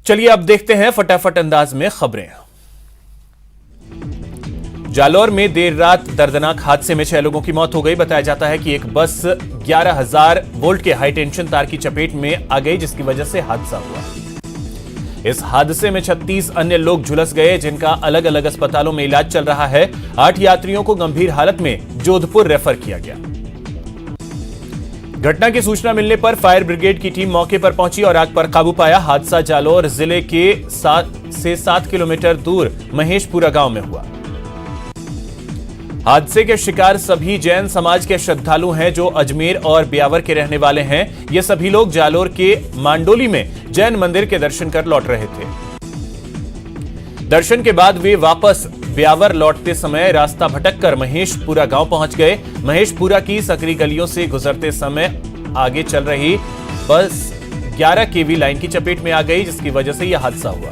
चलिए अब देखते हैं फटाफट अंदाज में खबरें। जालौर में देर रात दर्दनाक हादसे में 6 लोगों की मौत हो गई। बताया जाता है कि एक बस 11,000 वोल्ट के हाई टेंशन तार की चपेट में आ गई, जिसकी वजह से हादसा हुआ। इस हादसे में 36 अन्य लोग झुलस गए, जिनका अलग अलग अस्पतालों में इलाज चल रहा है। 8 यात्रियों को गंभीर हालत में जोधपुर रेफर किया गया। घटना की सूचना मिलने पर फायर ब्रिगेड की टीम मौके पर पहुंची और आग पर काबू पाया। हादसा जालौर जिले के 7 किलोमीटर दूर महेशपुरा गांव में हुआ। हादसे के शिकार सभी जैन समाज के श्रद्धालु हैं, जो अजमेर और ब्यावर के रहने वाले हैं। ये सभी लोग जालौर के मांडोली में जैन मंदिर के दर्शन कर लौट रहे थे। दर्शन के बाद वे वापस ब्यावर लौटते समय रास्ता भटककर महेशपुरा गांव पहुंच गए। महेशपुरा की सकरी गलियों से गुजरते समय आगे चल रही बस 11 केवी लाइन की चपेट में आ गई, जिसकी वजह से यह हादसा हुआ।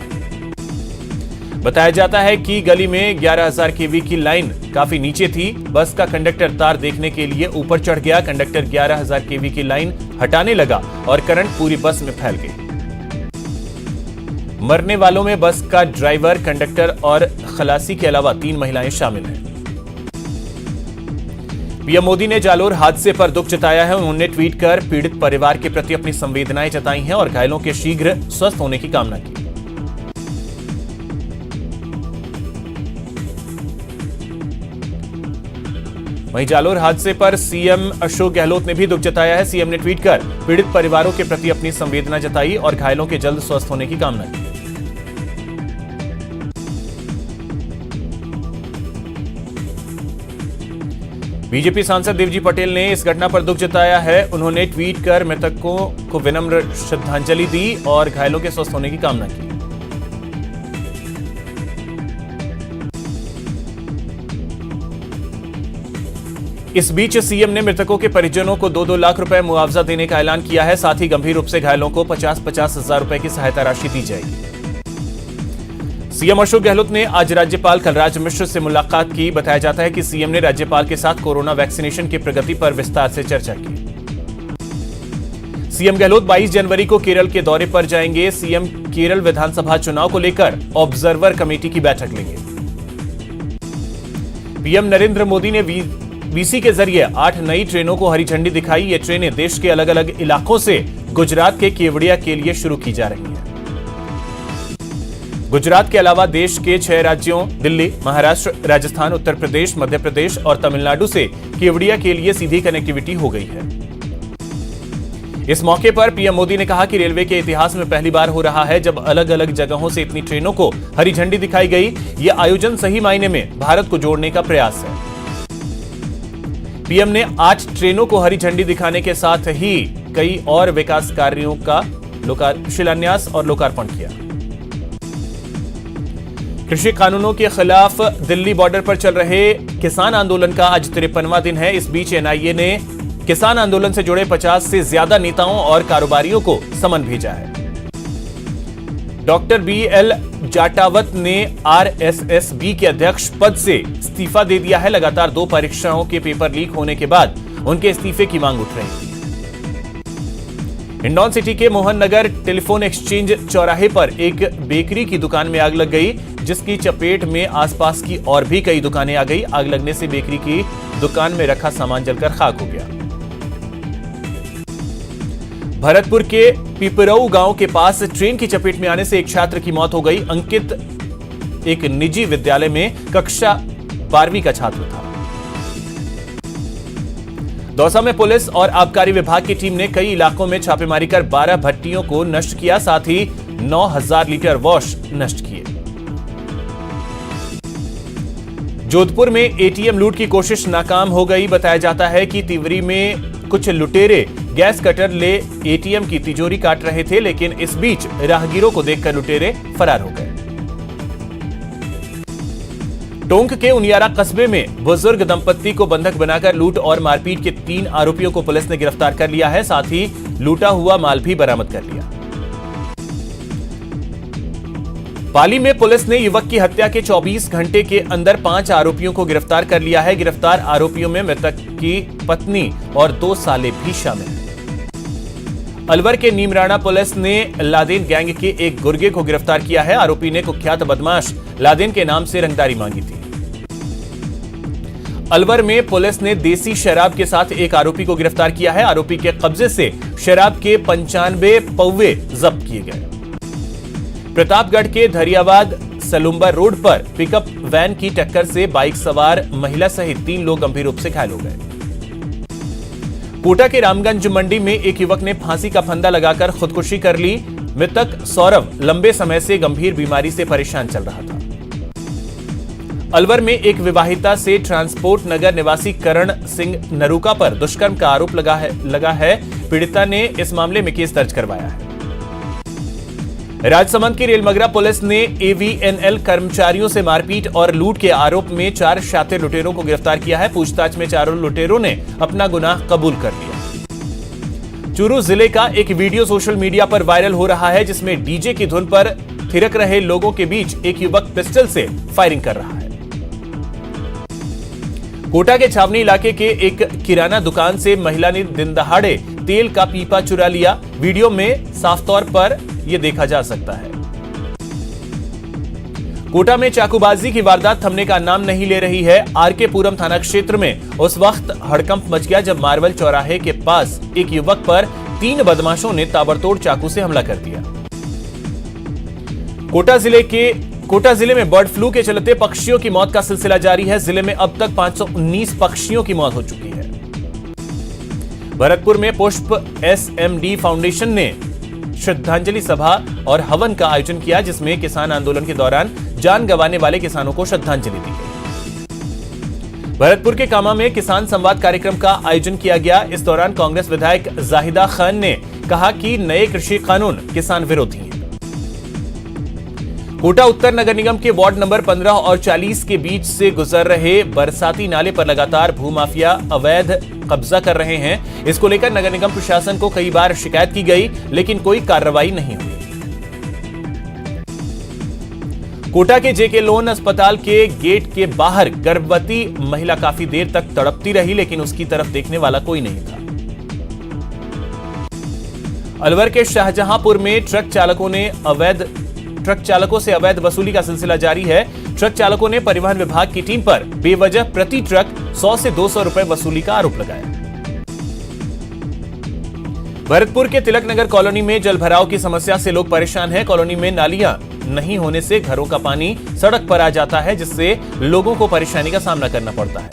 बताया जाता है कि गली में 11,000 केवी की लाइन काफी नीचे थी। बस का कंडक्टर तार देखने के लिए ऊपर चढ़ गया। कंडक्टर 11,000 केवी की लाइन हटाने लगा और करंट पूरी बस में फैल गई। मरने वालों में बस का ड्राइवर, कंडक्टर और खलासी के अलावा 3 महिलाएं शामिल हैं। पीएम मोदी ने जालौर हादसे पर दुख जताया है। उन्होंने ट्वीट कर पीड़ित परिवार के प्रति अपनी संवेदनाएं जताई हैं और घायलों के शीघ्र स्वस्थ होने की कामना की। वहीं जालौर हादसे पर सीएम अशोक गहलोत ने भी दुख जताया है। सीएम ने ट्वीट कर पीड़ित परिवारों के प्रति अपनी संवेदना जताई और घायलों के जल्द स्वस्थ होने की कामना की। बीजेपी सांसद देवजी पटेल ने इस घटना पर दुख जताया है। उन्होंने ट्वीट कर मृतकों को विनम्र श्रद्धांजलि दी और घायलों के स्वस्थ होने की कामना की। इस बीच सीएम ने मृतकों के परिजनों को 2-2 लाख रुपए मुआवजा देने का ऐलान किया है। साथ ही गंभीर रूप से घायलों को 50-50 हजार रुपए की सहायता राशि दी जाएगी। सीएम अशोक गहलोत ने आज राज्यपाल कलराज मिश्र से मुलाकात की। बताया जाता है कि सीएम ने राज्यपाल के साथ कोरोना वैक्सीनेशन की प्रगति पर विस्तार से चर्चा की। सीएम गहलोत 22 जनवरी को केरल के दौरे पर जाएंगे। सीएम केरल विधानसभा चुनाव को लेकर ऑब्जर्वर कमेटी की बैठक लेंगे। पीएम नरेंद्र मोदी ने वीसी के जरिए 8 नई ट्रेनों को हरी झंडी दिखाई। ये ट्रेनें देश के अलग अलग इलाकों से गुजरात के केवड़िया के लिए शुरू की जा रही हैं। गुजरात के अलावा देश के 6 राज्यों दिल्ली, महाराष्ट्र, राजस्थान, उत्तर प्रदेश, मध्य प्रदेश और तमिलनाडु से केवड़िया के लिए सीधी कनेक्टिविटी हो गई है। इस मौके पर पीएम मोदी ने कहा कि रेलवे के इतिहास में पहली बार हो रहा है जब अलग अलग जगहों से इतनी ट्रेनों को हरी झंडी दिखाई गई। यह आयोजन सही मायने में भारत को जोड़ने का प्रयास है। पीएम ने 8 ट्रेनों को हरी झंडी दिखाने के साथ ही कई और विकास कार्यों का शिलान्यास और लोकार्पण किया। कृषि कानूनों के खिलाफ दिल्ली बॉर्डर पर चल रहे किसान आंदोलन का आज 53वां दिन है। इस बीच एनआईए ने किसान आंदोलन से जुड़े 50 से ज्यादा नेताओं और कारोबारियों को समन भेजा है। डॉक्टर BL जाटावत ने RSSB के अध्यक्ष पद से इस्तीफा दे दिया है। लगातार 2 परीक्षाओं के पेपर लीक होने के बाद उनके इस्तीफे की मांग उठ रही थी। हिंडौन सिटी के मोहन नगर टेलीफोन एक्सचेंज चौराहे पर एक बेकरी की दुकान में आग लग गई, जिसकी चपेट में आसपास की और भी कई दुकानें आ गई। आग लगने से बेकरी की दुकान में रखा सामान जलकर खाक हो गया। भरतपुर के पिपरऊ गांव के पास ट्रेन की चपेट में आने से एक छात्र की मौत हो गई। अंकित एक निजी विद्यालय में कक्षा 12वीं का छात्र था। दौसा में पुलिस और आबकारी विभाग की टीम ने कई इलाकों में छापेमारी कर 12 भट्टियों को नष्ट किया। साथ ही 9,000 लीटर वॉश नष्ट किए। जोधपुर में एटीएम लूट की कोशिश नाकाम हो गई। बताया जाता है कि तिवरी में कुछ लुटेरे गैस कटर ले एटीएम की तिजोरी काट रहे थे, लेकिन इस बीच राहगीरों को देखकर लुटेरे फरार हो गए। टोंक के उनियारा कस्बे में बुजुर्ग दंपत्ति को बंधक बनाकर लूट और मारपीट के 3 आरोपियों को पुलिस ने गिरफ्तार कर लिया है। साथ ही लूटा हुआ माल भी बरामद कर लिया। पाली में पुलिस ने युवक की हत्या के 24 घंटे के अंदर 5 आरोपियों को गिरफ्तार कर लिया है। गिरफ्तार आरोपियों में मृतक की पत्नी और 2 साले भी शामिल हैं। अलवर के नीमराणा पुलिस ने लादेन गैंग के एक गुर्गे को गिरफ्तार किया है। आरोपी ने कुख्यात बदमाश लादेन के नाम से रंगदारी मांगी थी। अलवर में पुलिस ने देसी शराब के साथ एक आरोपी को गिरफ्तार किया है। आरोपी के कब्जे से शराब के 95 पौवे जब्त किए गए। प्रतापगढ़ के धरियावाद सलुम्बर रोड पर पिकअप वैन की टक्कर से बाइक सवार महिला सहित 3 लोग गंभीर रूप से घायल हो गए। कोटा के रामगंज मंडी में एक युवक ने फांसी का फंदा लगाकर खुदकुशी कर ली। मृतक सौरभ लंबे समय से गंभीर बीमारी से परेशान चल रहा था। अलवर में एक विवाहिता से ट्रांसपोर्ट नगर निवासी करण सिंह नरूका पर दुष्कर्म का आरोप लगा है। पीड़िता ने इस मामले में केस दर्ज करवाया है। राजसमंद की रेलमगरा पुलिस ने एवीएनएल कर्मचारियों से मारपीट और लूट के आरोप में 4 शातिर लुटेरों को गिरफ्तार किया है। पूछताछ में चारों लुटेरों ने अपना गुनाह कबूल कर लिया। चूरू जिले का एक वीडियो सोशल मीडिया पर वायरल हो रहा है, जिसमें डीजे की धुन पर थिरक रहे लोगों के बीच एक युवक पिस्टल से फायरिंग कर रहा है। कोटा के छावनी इलाके के एक किराना दुकान से महिला ने दिन दहाड़े तेल का पीपा चुरा लिया। वीडियो में साफ तौर पर यह देखा जा सकता है। कोटा में चाकूबाजी की वारदात थमने का नाम नहीं ले रही है। आरके पुरम थाना क्षेत्र में उस वक्त हड़कंप मच गया जब मार्बल चौराहे के पास एक युवक पर 3 बदमाशों ने ताबड़तोड़ चाकू से हमला कर दिया। कोटा जिले में बर्ड फ्लू के चलते पक्षियों की मौत का सिलसिला जारी है। जिले में अब तक 519 पक्षियों की मौत हो चुकी है। भरतपुर में पुष्प SMD फाउंडेशन ने श्रद्धांजलि सभा और हवन का आयोजन किया, जिसमें किसान आंदोलन के दौरान जान गंवाने वाले किसानों को श्रद्धांजलि दी गई। भरतपुर के कामा में किसान संवाद कार्यक्रम का आयोजन किया गया। इस दौरान कांग्रेस विधायक जाहिदा खान ने कहा कि नए कृषि कानून किसान विरोधी हैं। कोटा उत्तर नगर निगम के वार्ड नंबर 15 और 40 के बीच से गुजर रहे बरसाती नाले पर लगातार भूमाफिया अवैध कब्जा कर रहे हैं। इसको लेकर नगर निगम प्रशासन को कई बार शिकायत की गई, लेकिन कोई कार्रवाई नहीं हुई। कोटा के जेके लोन अस्पताल के गेट के बाहर गर्भवती महिला काफी देर तक तड़पती रही, लेकिन उसकी तरफ देखने वाला कोई नहीं था। अलवर के शाहजहांपुर में ट्रक चालकों से अवैध वसूली का सिलसिला जारी है। ट्रक चालकों ने परिवहन विभाग की टीम पर बेवजह प्रति ट्रक 100 से 200 रुपए वसूली का आरोप लगाया। भरतपुर के तिलक नगर कॉलोनी में जलभराव की समस्या से लोग परेशान हैं। कॉलोनी में नालियां नहीं होने से घरों का पानी सड़क पर आ जाता है, जिससे लोगों को परेशानी का सामना करना पड़ता है।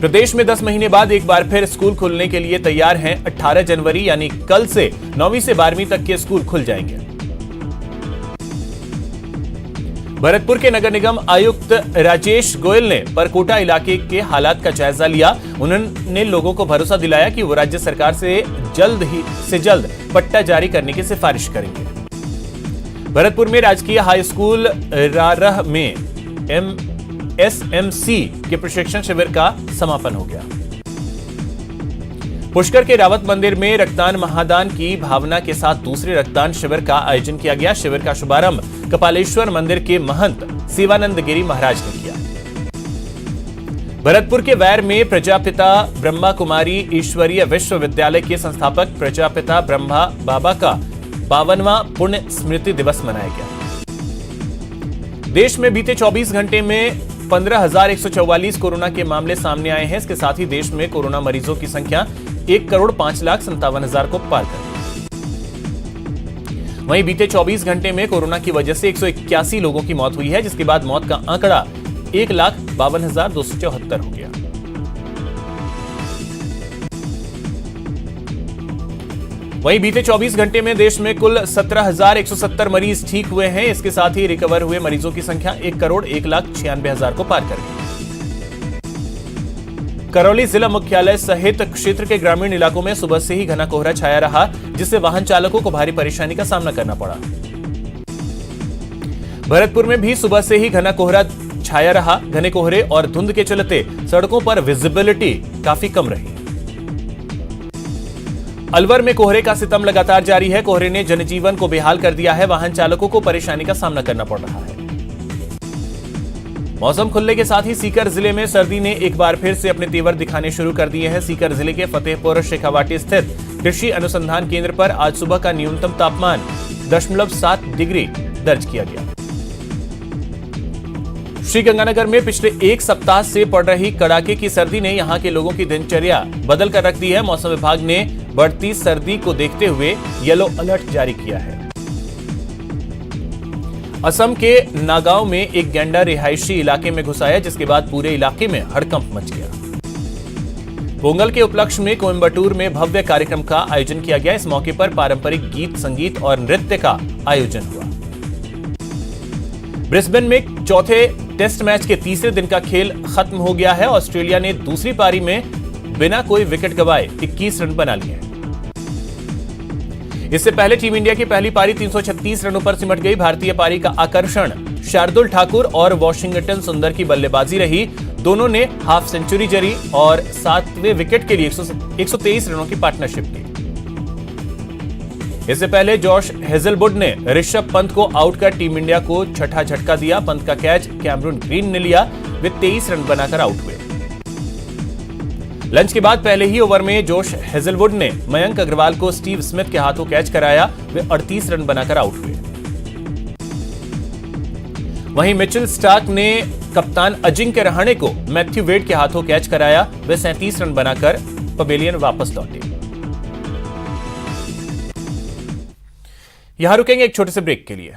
प्रदेश में 10 महीने बाद एक बार फिर स्कूल खुलने के लिए तैयार हैं। 18 जनवरी यानी कल से 9वीं से 12वीं तक के स्कूल खुल जाएंगे। भरतपुर के नगर निगम आयुक्त राजेश गोयल ने परकोटा इलाके के हालात का जायजा लिया। उन्होंने लोगों को भरोसा दिलाया कि वो राज्य सरकार से जल्द पट्टा जारी करने की सिफारिश करेंगे। भरतपुर में राजकीय हाई स्कूल रारह में SMC के प्रशिक्षण शिविर का समापन हो गया। पुष्कर के रावत मंदिर में रक्तदान महादान की भावना के साथ दूसरे रक्तदान शिविर का आयोजन किया गया। शिविर का शुभारंभ कपालेश्वर मंदिर के महंत शिवानंद गिरी महाराज ने किया। भरतपुर के वैर में प्रजापिता ब्रह्मा कुमारी ईश्वरीय विश्वविद्यालय के संस्थापक प्रजापिता ब्रह्मा बाबा का 52वां पुण्य स्मृति दिवस मनाया गया। देश में बीते 24 घंटे में 15,144 कोरोना के मामले सामने आए हैं। इसके साथ ही देश में कोरोना मरीजों की संख्या 1,05,57,000 को पार कर गई। वहीं बीते 24 घंटे में कोरोना की वजह से 181 लोगों की मौत हुई है, जिसके बाद मौत का आंकड़ा 1,52,274 हो गया। वहीं बीते 24 घंटे में देश में कुल 17,170 मरीज ठीक हुए हैं। इसके साथ ही रिकवर हुए मरीजों की संख्या 1,01,96,000 को पार कर गई। करौली जिला मुख्यालय सहित क्षेत्र के ग्रामीण इलाकों में सुबह से ही घना कोहरा छाया रहा, जिससे वाहन चालकों को भारी परेशानी का सामना करना पड़ा। भरतपुर में भी सुबह से ही घना कोहरा छाया रहा। घने कोहरे और धुंध के चलते सड़कों पर विजिबिलिटी काफी कम रही। अलवर में कोहरे का सितम लगातार जारी है। कोहरे ने जनजीवन को बेहाल कर दिया है। वाहन चालकों को परेशानी का सामना करना पड़ रहा है। मौसम खुलने के साथ ही सीकर जिले में सर्दी ने एक बार फिर से अपने तेवर दिखाने शुरू कर दिए हैं। सीकर जिले के फतेहपुर शेखावाटी स्थित कृषि अनुसंधान केंद्र पर आज सुबह का न्यूनतम तापमान 0.7 डिग्री दर्ज किया गया। श्रीगंगानगर में पिछले एक सप्ताह से पड़ रही कड़ाके की सर्दी ने यहां के लोगों की दिनचर्या बदल कर रख दी है। मौसम विभाग ने बढ़ती सर्दी को देखते हुए येलो अलर्ट जारी किया है। असम के नागांव में एक गैंडा रिहायशी इलाके में घुस आया, जिसके बाद पूरे इलाके में हड़कंप मच गया। पोंगल के उपलक्ष्य में कोयंबटूर में भव्य कार्यक्रम का आयोजन किया गया। इस मौके पर पारंपरिक गीत, संगीत और नृत्य का आयोजन हुआ। ब्रिस्बेन में चौथे टेस्ट मैच के तीसरे दिन का खेल खत्म हो गया है। ऑस्ट्रेलिया ने दूसरी पारी में बिना कोई विकेट गंवाए 21 रन बना लिए हैं। इससे पहले टीम इंडिया की पहली पारी 336 रनों पर सिमट गई। भारतीय पारी का आकर्षण शार्दुल ठाकुर और वॉशिंगटन सुंदर की बल्लेबाजी रही। दोनों ने हाफ सेंचुरी जड़ी और 7वें विकेट के लिए 123 रनों की पार्टनरशिप की। इससे पहले जॉश हेजलवुड ने ऋषभ पंत को आउट कर टीम इंडिया को छठा झटका दिया। पंत का कैच कैमरून ग्रीन ने लिया। वे 23 रन बनाकर आउट हुए। लंच के बाद पहले ही ओवर में जोश हेजलवुड ने मयंक अग्रवाल को स्टीव स्मिथ के हाथों कैच कराया। वे 38 रन बनाकर आउट हुए। वहीं मिचेल स्टार्क ने कप्तान अजिंक्य रहाणे को मैथ्यू वेड के हाथों कैच कराया। वे 37 रन बनाकर पवेलियन वापस लौटे। यहां रुकेंगे एक छोटे से ब्रेक के लिए।